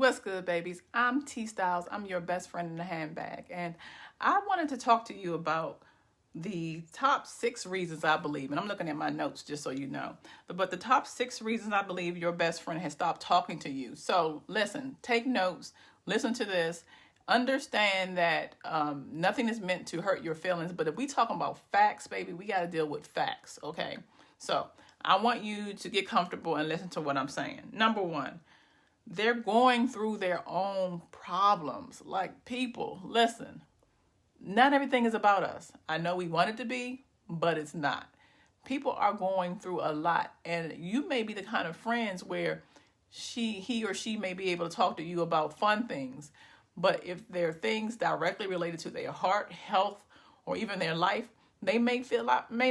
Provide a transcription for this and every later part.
What's good, babies? I'm T Styles. I'm your best friend in the handbag. And I wanted to talk to you about the top 6 reasons I believe, and I'm looking at my notes just so you know, but the top 6 reasons I believe your best friend has stopped talking to you. So listen, take notes, listen to this, understand that nothing is meant to hurt your feelings, but if we talking about facts, baby, we got to deal with facts, okay? So I want you to get comfortable and listen to what I'm saying. Number one, they're going through their own problems. Like, people, listen, not everything is about us. I know we want it to be, but it's not. People are going through a lot, and you may be the kind of friends where he or she may be able to talk to you about fun things, but if there are things directly related to their heart, health, or even their life, they may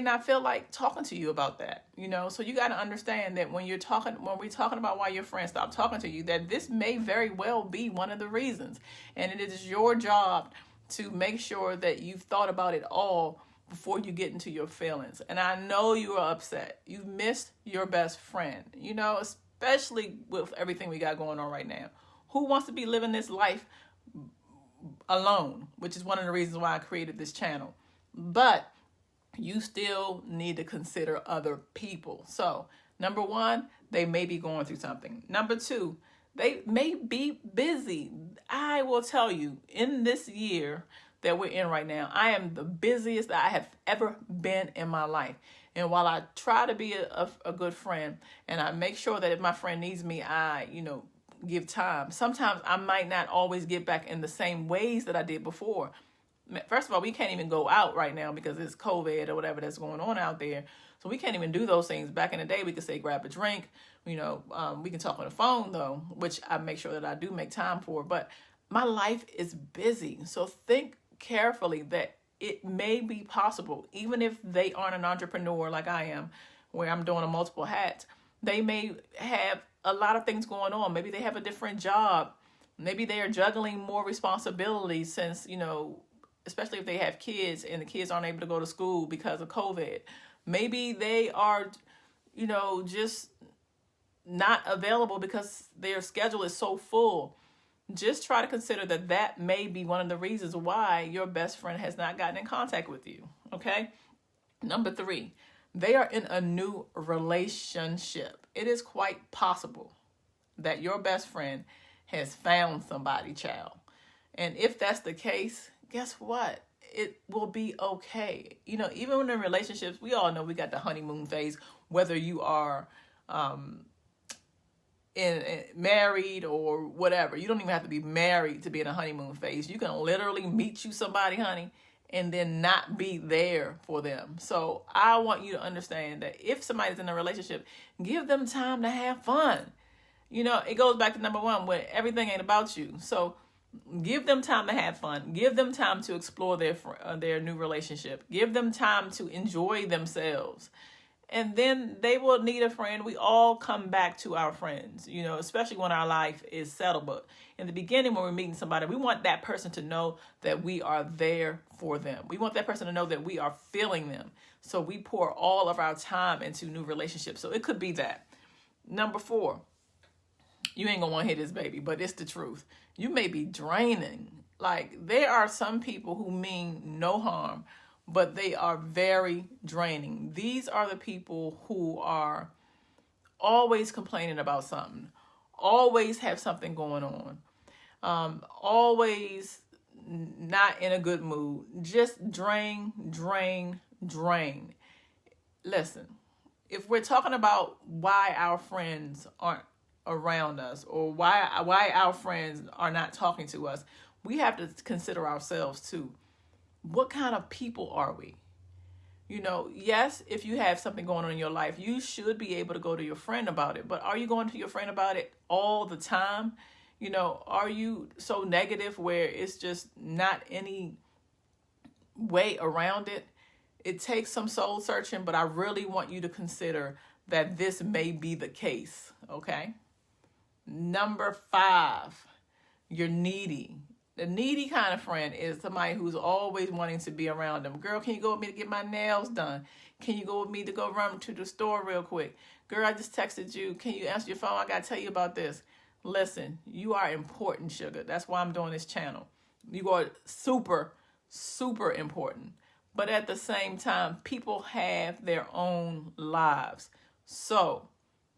not feel like talking to you about that, So you got to understand that when we're talking about why your friend stopped talking to you, that this may very well be one of the reasons, and it is your job to make sure that you've thought about it all before you get into your feelings. And I know you are upset. You've missed your best friend, especially with everything we got going on right now. Who wants to be living this life alone? Which is one of the reasons why I created this channel. But you still need to consider other people. So, number one, they may be going through something. Number two, they may be busy. I will tell you, in this year that we're in right now, I am the busiest I have ever been in my life. And while I try to be a good friend, and I make sure that if my friend needs me, I, give time. Sometimes I might not always get back in the same ways that I did before. First of all, we can't even go out right now because it's COVID or whatever that's going on out there. So we can't even do those things. Back in the day, we could say grab a drink. We can talk on the phone, though, which I make sure that I do make time for. But my life is busy. So think carefully that it may be possible, even if they aren't an entrepreneur like I am, where I'm doing multiple hats. They may have a lot of things going on. Maybe they have a different job. Maybe they are juggling more responsibilities since, especially if they have kids and the kids aren't able to go to school because of COVID. Maybe they are, just not available because their schedule is so full. Just try to consider that may be one of the reasons why your best friend has not gotten in contact with you, okay? Number 3, they are in a new relationship. It is quite possible that your best friend has found somebody, child. And if that's the case, guess what? It will be okay. Even when in relationships, we all know we got the honeymoon phase, whether you are married or whatever. You don't even have to be married to be in a honeymoon phase. You can literally meet you somebody, honey, and then not be there for them. So I want you to understand that if somebody's in a relationship, give them time to have fun. It goes back to number 1, where everything ain't about you. So give them time to have fun. Give them time to explore their new relationship. Give them time to enjoy themselves. And then they will need a friend. We all come back to our friends, especially when our life is settled. But in the beginning, when we're meeting somebody, we want that person to know that we are there for them. We want that person to know that we are feeling them. So we pour all of our time into new relationships. So it could be that. Number 4, you ain't gonna want to hear this, baby, but it's the truth. You may be draining. Like, there are some people who mean no harm, but they are very draining. These are the people who are always complaining about something, always have something going on, always not in a good mood, just drain. Listen, if we're talking about why our friends aren't around us or why our friends are not talking to us, we have to consider ourselves too. What kind of people are we? Yes, if you have something going on in your life, you should be able to go to your friend about it. But are you going to your friend about it all the time? Are you so negative where it's just not any way around it? It takes some soul searching, but I really want you to consider that this may be the case, okay? Number 5, you're needy. The needy kind of friend is somebody who's always wanting to be around them. Girl, can you go with me to get my nails done? Can you go with me to go run to the store real quick? Girl, I just texted you. Can you answer your phone? I got to tell you about this. Listen, you are important, sugar. That's why I'm doing this channel. You are super, super important. But at the same time, people have their own lives. So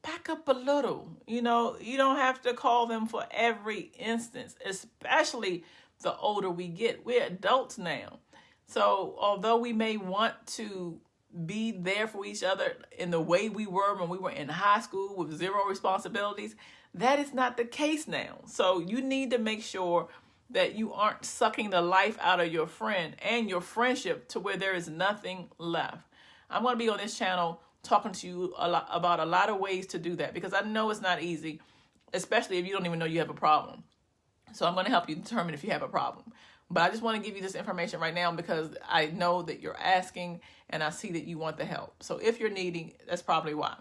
back up a little. You know, you don't have to call them for every instance, especially the older we get. We're adults now. So although we may want to be there for each other in the way we were when we were in high school with zero responsibilities, that is not the case now. So you need to make sure that you aren't sucking the life out of your friend and your friendship to where there is nothing left. I'm going to be on this channel talking to you about a lot of ways to do that, because I know it's not easy, especially if you don't even know you have a problem. So I'm going to help you determine if you have a problem. But I just want to give you this information right now because I know that you're asking and I see that you want the help. So if you're needing, that's probably why.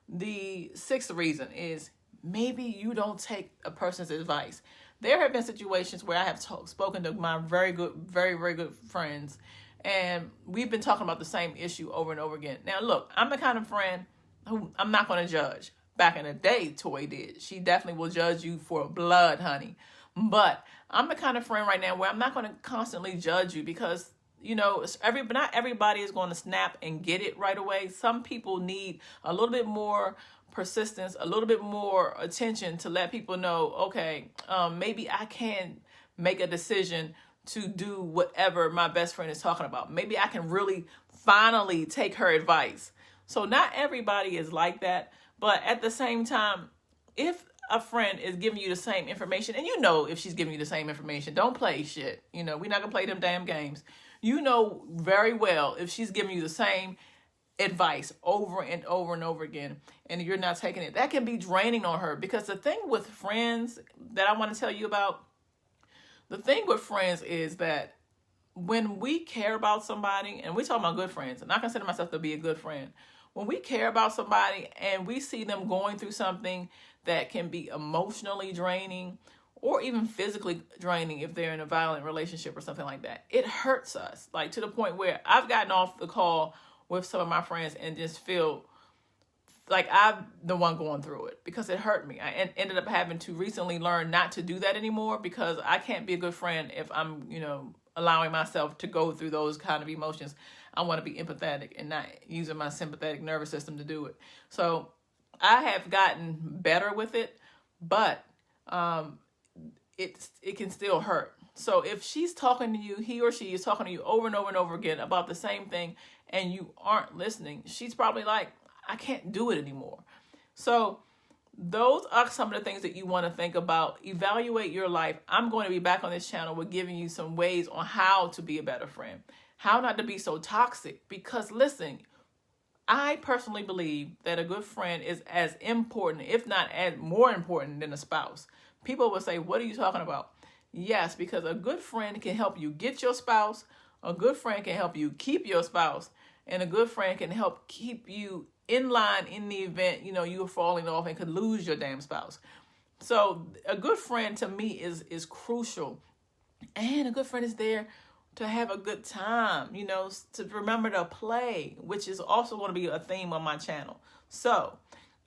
The sixth reason is maybe you don't take a person's advice. There have been situations where I have spoken to my very good, very, very good friends, and we've been talking about the same issue over and over again. Now, look, I'm the kind of friend who I'm not going to judge. Back in the day, Toy did. She definitely will judge you for blood, honey. But I'm the kind of friend right now where I'm not going to constantly judge you because, you know, not everybody is going to snap and get it right away. Some people need a little bit more persistence, a little bit more attention to let people know, okay, maybe I can make a decision to do whatever my best friend is talking about. Maybe I can really finally take her advice. So not everybody is like that. But at the same time, if a friend is giving you the same information, and you know if she's giving you the same information, don't play shit. You know, we're not going to play them damn games. You know very well if she's giving you the same advice over and over and over again, and you're not taking it, that can be draining on her. Because the thing with friends that I want to tell you about, the thing with friends is that when we care about somebody, and we're talking about good friends, and I consider myself to be a good friend, when we care about somebody and we see them going through something that can be emotionally draining or even physically draining if they're in a violent relationship or something like that, it hurts us, like to the point where I've gotten off the call with some of my friends and just feel like I'm the one going through it because it hurt me. I ended up having to recently learn not to do that anymore because I can't be a good friend if I'm, you know, allowing myself to go through those kind of emotions. I want to be empathetic and not using my sympathetic nervous system to do it. So I have gotten better with it, but it can still hurt. So if she's talking to you, he or she is talking to you over and over and over again about the same thing and you aren't listening, she's probably like, I can't do it anymore. So those are some of the things that you want to think about. Evaluate your life. I'm going to be back on this channel with giving you some ways on how to be a better friend, how not to be so toxic. Because listen, I personally believe that a good friend is as important, if not as more important than a spouse. People will say, what are you talking about? Yes, because a good friend can help you get your spouse. A good friend can help you keep your spouse. And a good friend can help keep you in line in the event, you know, you're falling off and could lose your damn spouse. So a good friend to me is crucial. And a good friend is there to have a good time, you know, to remember to play, which is also going to be a theme on my channel. So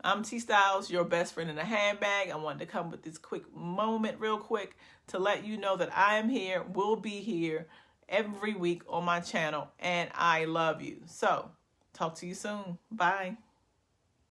I'm T Styles, your best friend in a handbag. I wanted to come with this quick moment real quick to let you know that I am here, will be here every week on my channel, and I love you. So talk to you soon. Bye.